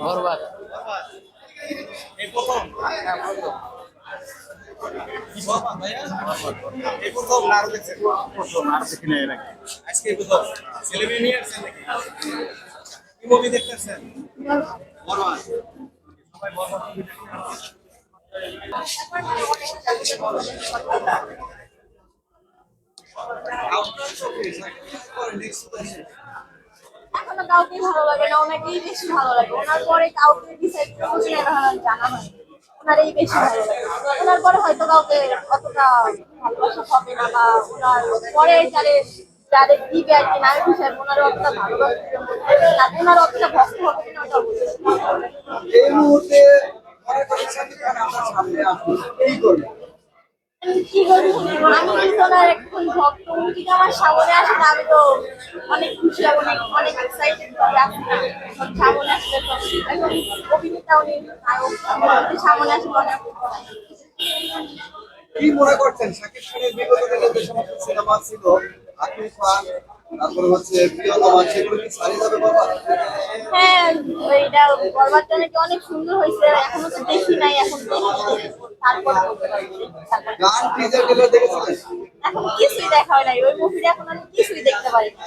বরবাদ। এই প্রথম হ্যাঁ, প্রথম। কি বাবা ভাইয়া এই প্রথম না আরো দেখছেন? প্রথম আর দেখি নাই এর আগে। আজকে এই প্রথম ছেলে মেয়ে নিয়ে আসছেন নাকি? কি মুভি দেখতেছেন? বরবাদ। সবাই বরবাদ movie দেখতে আপনার চোখে সাকিব পরে নেক্সট আসে এখনো কাউকে ভালো লাগে না, ওনাকেই বেশি ভালো লাগে। ওনার পরে কাউকে ডিসাইড করতে জানা হয়, ওনারই বেশি ভালো লাগে। ওনার পরে হয়তো কাউকে অতটা ভালোবাসা হবে না, বা ওনার পরে যাদের দিবে আর কি নায়ক হিসেবে ওনার অতটা ভালোবাসবে না, ওনার অতটা ভক্ত হবে কিনা ওটা বলতে পারবো না। এই মুহূর্তে মনে করেন সাকিব খান আপনার সামনে আসুন কি করবেন? কি করবো, আমি কিন্তু ওনার একজন ভক্ত। উনি যদি আমার সামনে আসে না, আমি তো অনেক খুশি হব, অনেক অনেক এক্সাইটেড হয়ে আসি না। সামনে আসলে তো এখন অভিনেতা, উনি নায়ক, উনি সামনে আসলে অনেক কি মনে করছেন সাকিব খানের বিগত দিনে যে সমস্ত সিনেমা ছিল আকিব খান তারপরে হচ্ছে প্রিয়তমা সেগুলো কি ছাড়িয়ে যাবে বাবা? হ্যাঁ, এটা বরবাদটা নাকি অনেক সুন্দর হয়েছে। এখনো তো দেখি নাই, এখন দেখি তারপর বলতে পারবো। গান টিজার গুলো দেখেছিলেন? এখন কিছুই দেখা হয় নাই, ওই মুভিটা এখন আমি কিছুই দেখতে পারি না।